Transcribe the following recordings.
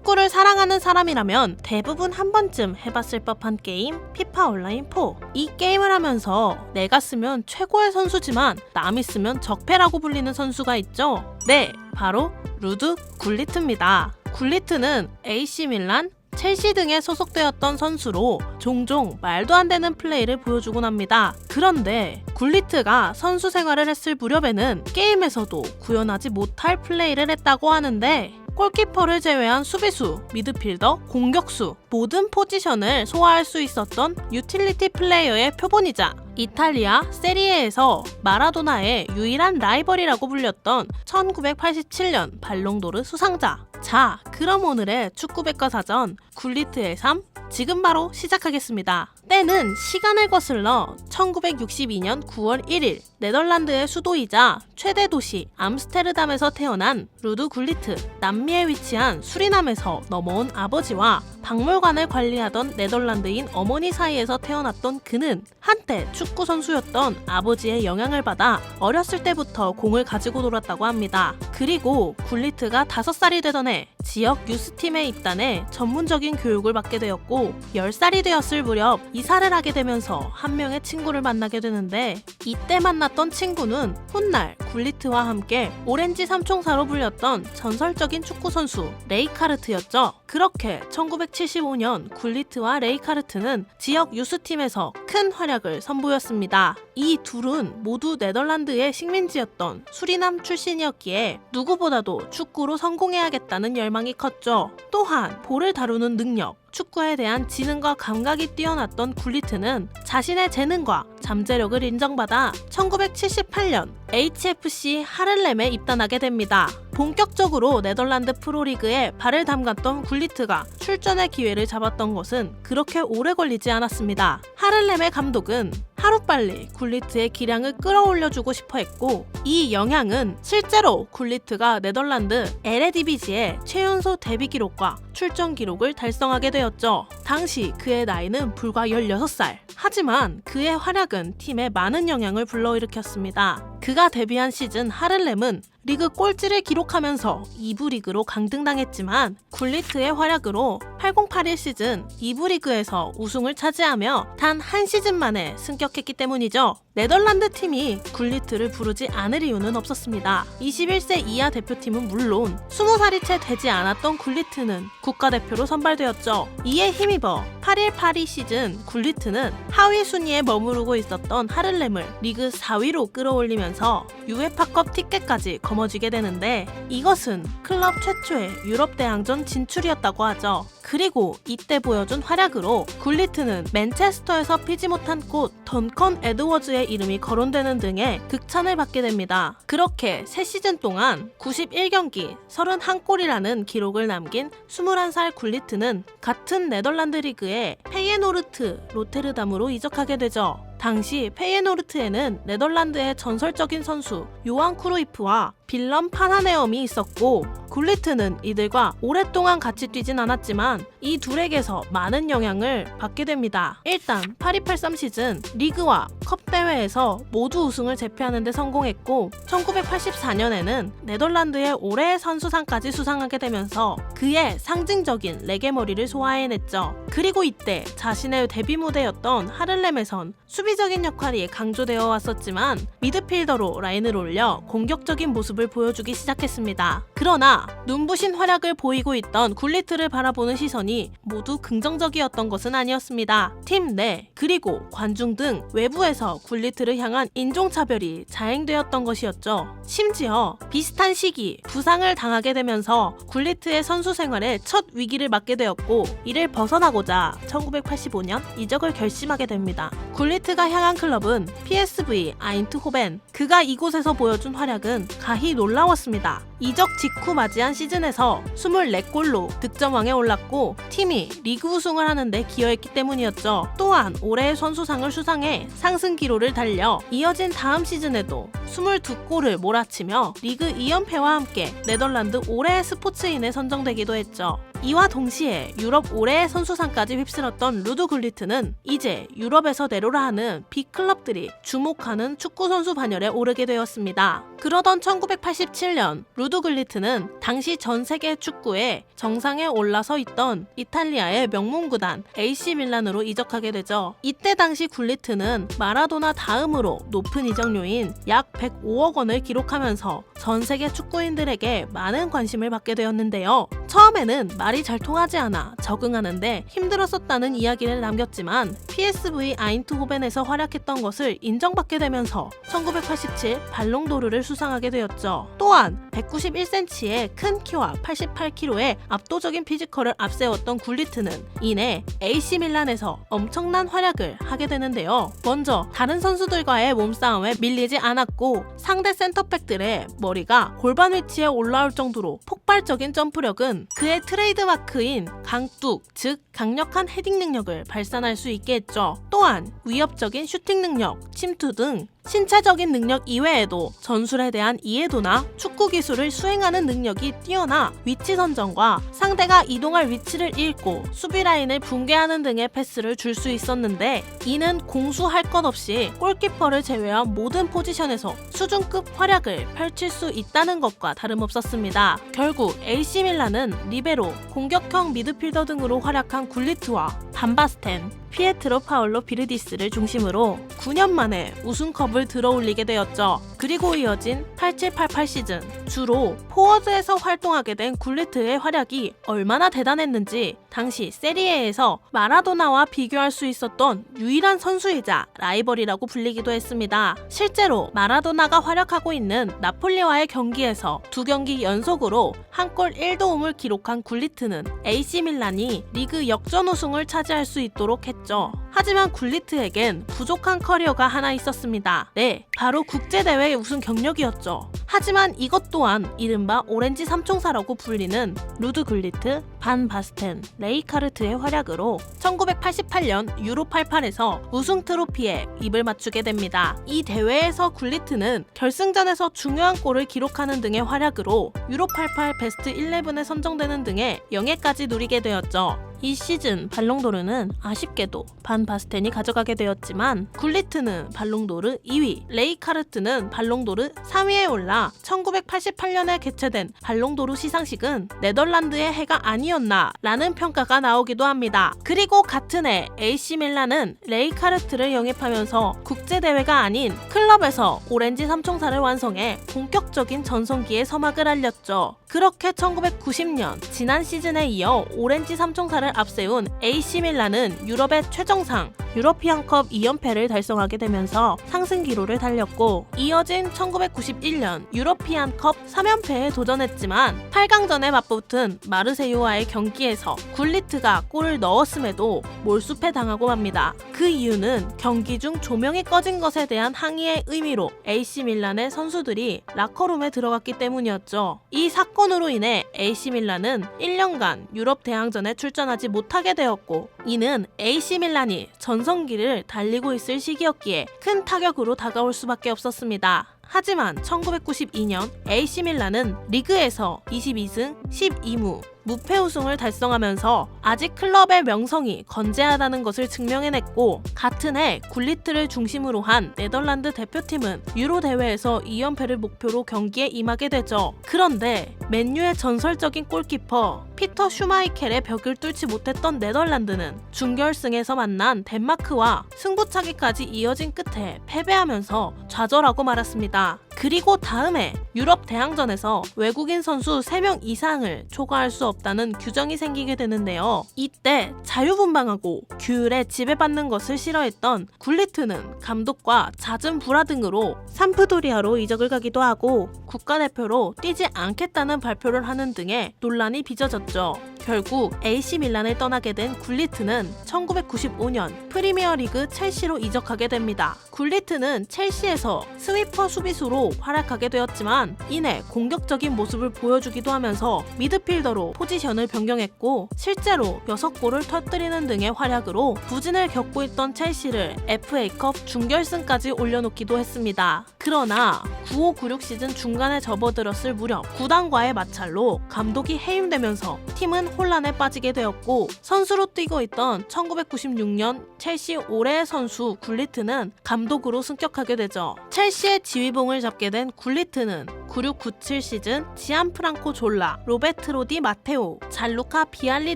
축구를 사랑하는 사람이라면 대부분 한 번쯤 해봤을 법한 게임 피파 온라인 4. 이 게임을 하면서 내가 쓰면 최고의 선수지만 남이 쓰면 적폐라고 불리는 선수가 있죠. 네, 바로 루드 굴리트입니다. 굴리트는 AC 밀란, 첼시 등에 소속되었던 선수로 종종 말도 안 되는 플레이를 보여주곤 합니다. 그런데 굴리트가 선수 생활을 했을 무렵에는 게임에서도 구현하지 못할 플레이를 했다고 하는데, 골키퍼를 제외한 수비수, 미드필더, 공격수 모든 포지션을 소화할 수 있었던 유틸리티 플레이어의 표본이자 이탈리아 세리에에서 마라도나의 유일한 라이벌이라고 불렸던 1987년 발롱도르 수상자. 자, 그럼 오늘의 축구백과사전 굴리트의 삶 지금 바로 시작하겠습니다. 때는 시간을 거슬러 1962년 9월 1일 네덜란드의 수도이자 최대 도시 암스테르담에서 태어난 루드 굴리트. 남미에 위치한 수리남에서 넘어온 아버지와 박물관을 관리하던 네덜란드인 어머니 사이에서 태어났던 그는 한때 축구 선수였던 아버지의 영향을 받아 어렸을 때부터 공을 가지고 놀았다고 합니다. 그리고 굴리트가 5살이 되던 해 지역 유스팀에 입단해 전문적인 교육을 받게 되었고, 10살이 되었을 무렵 이사를 하게 되면서 한 명의 친구를 만나게 되는데, 이때 만났던 친구는 훗날 굴리트와 함께 오렌지 삼총사로 불렸던 전설적인 축구 선수 레이카르트였죠. 그렇게 1975년 굴리트와 레이카르트는 지역 유스팀에서 큰 활약을 선보였습니다. 이 둘은 모두 네덜란드의 식민지였던 수리남 출신이었기에 누구보다도 축구로 성공해야겠다는 열망이 컸죠. 또한 볼을 다루는 능력, 축구에 대한 지능과 감각이 뛰어났던 굴리트는 자신의 재능과 잠재력을 인정받아 1978년 HFC 하를렘에 입단하게 됩니다. 본격적으로 네덜란드 프로리그에 발을 담갔던 굴리트가 출전의 기회를 잡았던 것은 그렇게 오래 걸리지 않았습니다. 하를렘의 감독은 하루빨리 굴리트의 기량을 끌어올려주고 싶어 했고, 이 영향은 실제로 굴리트가 네덜란드 에레디비지의 최연소 데뷔 기록과 출전 기록을 달성하게 되었죠. 당시 그의 나이는 불과 16살. 하지만 그의 활약은 팀에 많은 영향을 불러일으켰습니다. 그가 데뷔한 시즌 하를렘은 리그 꼴찌를 기록하면서 2부 리그로 강등당했지만, 굴리트의 활약으로 8081 시즌 2부 리그에서 우승을 차지하며 단 한 시즌 만에 승격했기 때문이죠. 네덜란드 팀이 굴리트를 부르지 않을 이유는 없었습니다. 21세 이하 대표팀은 물론 20살이 채 되지 않았던 굴리트는 국가대표로 선발되었죠. 이에 힘입어 8182 시즌 굴리트는 하위 순위에 머무르고 있었던 하를렘을 리그 4위로 끌어올리면서 유에파컵 티켓까지 거머쥐게 되는데, 이것은 클럽 최초의 유럽 대항전 진출이었다고 하죠. 그리고 이때 보여준 활약으로 굴리트는 맨체스터에서 피지 못한 꽃 던컨 에드워즈의 이름이 거론되는 등의 극찬을 받게 됩니다. 그렇게 3시즌 동안 91경기 31골이라는 기록을 남긴 21살 굴리트는 같은 네덜란드 리그의 페이에노르트 로테르담으로 이적하게 되죠. 당시 페이에노르트에는 네덜란드의 전설적인 선수 요한 크루이프와 빌럼 파나네엄이 있었고, 굴리트는 이들과 오랫동안 같이 뛰진 않았지만 이 둘에게서 많은 영향을 받게 됩니다. 일단 8283 시즌 리그와 컵 대회에서 모두 우승을 제패하는 데 성공했고, 1984년에는 네덜란드의 올해의 선수상까지 수상하게 되면서 그의 상징적인 레게머리를 소화해냈죠. 그리고 이때 자신의 데뷔 무대였던 하를렘에선 수비적인 역할이 강조되어 왔었지만 미드필더로 라인을 올려 공격적인 모습을 보여주기 시작했습니다. 그러나 눈부신 활약을 보이고 있던 굴리트를 바라보는 시선이 모두 긍정적이었던 것은 아니었습니다. 팀 내 그리고 관중 등 외부에서 굴리트를 향한 인종차별이 자행되었던 것이었죠. 심지어 비슷한 시기 부상을 당하게 되면서 굴리트의 선수 생활에 첫 위기를 맞게 되었고, 이를 벗어나고자 1985년 이적을 결심하게 됩니다. 굴리트가 향한 클럽은 PSV 아인트호벤. 그가 이곳에서 보여준 활약은 가히 놀라웠습니다. 이적 직후 맞이한 시즌에서 24골로 득점왕에 올랐고 팀이 리그 우승을 하는데 기여했기 때문이었죠. 또한 올해의 선수상을 수상해 상승 기로를 달려 이어진 다음 시즌에도 22골을 몰아치며 리그 2연패와 함께 네덜란드 올해의 스포츠인에 선정되기도 했죠. 이와 동시에 유럽 올해의 선수상까지 휩쓸었던 루드 굴리트는 이제 유럽에서 내로라 하는 빅클럽들이 주목하는 축구선수 반열에 오르게 되었습니다. 그러던 1987년 루드 루드 굴리트는 당시 전 세계 축구의 정상에 올라서 있던 이탈리아의 명문 구단 AC 밀란으로 이적하게 되죠. 이때 당시 굴리트는 마라도나 다음으로 높은 이적료인 약 105억 원을 기록하면서 전 세계 축구인들에게 많은 관심을 받게 되었는데요. 처음에는 말이 잘 통하지 않아 적응하는데 힘들었었다는 이야기를 남겼지만 PSV 아인트호벤에서 활약했던 것을 인정받게 되면서 1987 발롱도르를 수상하게 되었죠. 또한 191cm의 큰 키와 88kg의 압도적인 피지컬을 앞세웠던 굴리트는 이내 AC 밀란에서 엄청난 활약을 하게 되는데요. 먼저 다른 선수들과의 몸싸움에 밀리지 않았고 상대 센터백들의 머리가 골반 위치에 올라올 정도로 폭발적인 점프력은 그의 트레이드마크인 강뚝, 즉 강력한 헤딩 능력을 발산할 수 있게 했죠. 또한 위협적인 슈팅 능력, 침투 등 신체적인 능력 이외에도 전술에 대한 이해도나 축구 기술을 수행하는 능력이 뛰어나 위치 선정과 상대가 이동할 위치를 읽고 수비 라인을 붕괴하는 등의 패스를 줄 수 있었는데 이는 공수할 것 없이 골키퍼를 제외한 모든 포지션에서 수준급 활약을 펼칠 수 있다는 것과 다름없었습니다. 결국 AC 밀란은 리베로, 공격형 미드필더 등으로 활약한 굴리트와 반바스텐, 피에트로 파올로 비르디스를 중심으로 9년 만에 우승컵을 들어올리게 되었죠. 그리고 이어진 87-88 시즌 주로 포워드에서 활동하게 된 굴리트의 활약이 얼마나 대단했는지 당시 세리에에서 마라도나와 비교할 수 있었던 유일한 선수이자 라이벌이라고 불리기도 했습니다. 실제로 마라도나가 활약하고 있는 나폴리와의 경기에서 2경기 연속으로 한 골 1도움을 기록한 굴리트는 AC 밀란이 리그 역전 우승을 차지할 수 있도록 했죠. 하지만 굴리트에겐 부족한 커리어가 하나 있었습니다. 네, 바로 국제대회 우승 경력이었죠. 하지만 이것 또한 이른바 오렌지 삼총사라고 불리는 루드 굴리트, 반 바스텐, 레이카르트의 활약으로 1988년 유로 88에서 우승 트로피에 입을 맞추게 됩니다. 이 대회에서 굴리트는 결승전에서 중요한 골을 기록하는 등의 활약으로 유로 88 베스트 11에 선정되는 등의 영예까지 누리게 되었죠. 이 시즌 발롱도르는 아쉽게도 반 바스텐이 가져가게 되었지만 굴리트는 발롱도르 2위, 레이카르트는 발롱도르 3위에 올라 1988년에 개최된 발롱도르 시상식은 네덜란드의 해가 아니었나 라는 평가가 나오기도 합니다. 그리고 같은 해 AC 밀란은 레이카르트를 영입하면서 국제대회가 아닌 클럽에서 오렌지 삼총사를 완성해 본격적인 전성기의 서막을 알렸죠. 그렇게 1990년 지난 시즌에 이어 오렌지 삼총사를 앞세운 AC 밀란은 유럽의 최정상 유러피안컵 2연패를 달성하게 되면서 상승 기로를 달렸고 이어진 1991년 유러피안컵 3연패에 도전했지만 8강전에 맞붙은 마르세유와의 경기에서 굴리트가 골을 넣었음에도 몰수패 당하고 맙니다. 그 이유는 경기 중 조명이 꺼진 것에 대한 항의의 의미로 AC 밀란의 선수들이 라커룸에 들어갔기 때문이었죠. 이 사건으로 인해 AC 밀란은 1년간 유럽 대항전에 출전하지 못하게 되었고 이는 AC 밀란이 전성기를 달리고 있을 시기였기에 큰 타격으로 다가올 수밖에 없었습니다. 하지만 1992년 AC 밀란은 리그에서 22승 12무 무패 우승을 달성하면서 아직 클럽의 명성이 건재하다는 것을 증명해냈고 같은 해 굴리트를 중심으로 한 네덜란드 대표팀은 유로 대회에서 2연패를 목표로 경기에 임하게 되죠. 그런데 맨유의 전설적인 골키퍼 피터 슈마이켈의 벽을 뚫지 못했던 네덜란드는 준결승에서 만난 덴마크와 승부차기까지 이어진 끝에 패배하면서 좌절하고 말았습니다. 그리고 다음해 유럽 대항전에서 외국인 선수 3명 이상을 초과할 수 없다는 규정이 생기게 되는데요. 이때 자유분방하고 규율에 지배받는 것을 싫어했던 굴리트는 감독과 잦은 불화 등으로 삼프도리아로 이적을 가기도 하고 국가대표로 뛰지 않겠다는 발표를 하는 등의 논란이 빚어졌죠. 결국 AC 밀란을 떠나게 된 굴리트는 1995년 프리미어리그 첼시로 이적하게 됩니다. 굴리트는 첼시에서 스위퍼 수비수로 활약하게 되었지만 이내 공격적인 모습을 보여주기도 하면서 미드필더로 포지션을 변경했고 실제로 6골을 터뜨리는 등의 활약으로 부진을 겪고 있던 첼시를 FA컵 준결승까지 올려놓기도 했습니다. 그러나 95-96 시즌 중간에 접어들었을 무렵 구단과의 마찰로 감독이 해임되면서 팀은 혼란에 빠지게 되었고 선수로 뛰고 있던 1996년 첼시 올해의 선수 굴리트는 감독으로 승격하게 되죠. 첼시의 지휘봉을 잡게 된 굴리트는 96-97 시즌 지안프랑코 졸라, 로베트로 디 마테오, 잘루카 비알리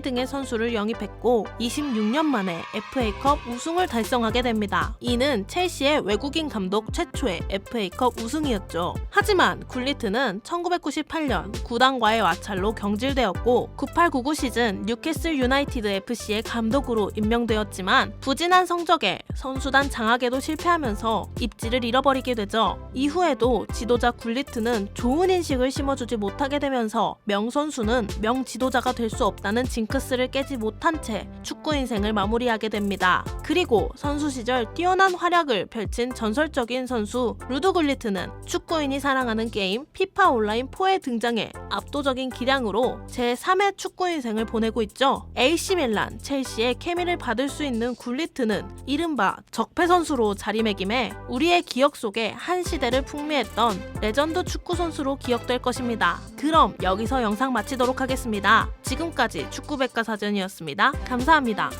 등의 선수를 영입했고 26년 만에 FA컵 우승을 달성하게 됩니다. 이는 첼시의 외국인 감독 최초의 FA컵 우승이었죠. 하지만 굴리트는 1998년 구단과의 와찰로 경질되었고 98-99 시즌 뉴캐슬 유나이티드 FC의 감독으로 임명되었지만 부진한 성적에 선수단 장악에도 실패하면서 입지를 잃어버리게 되죠. 이후에도 지도자 굴리트는 좋은 인식을 심어주지 못하게 되면서 명선수는 명지도자가 될 수 없다는 징크스를 깨지 못한 채 축구 인생을 마무리하게 됩니다. 그리고 선수 시절 뛰어난 활약을 펼친 전설적인 선수 루드 굴리트는 축구인이 사랑하는 게임 피파 온라인 4에 등장해 압도적인 기량으로 제3의 축구 인생을 보내고 있죠. AC 밀란, 첼시의 케미를 받을 수 있는 굴리트는 이른바 적폐 선수로 자리매김해 우리의 기억 속에 한 시대를 풍미했던 레전드 축구 선수로 기억될 것입니다. 그럼 여기서 영상 마치도록 하겠습니다. 지금까지 축구백과사전이었습니다. 감사합니다.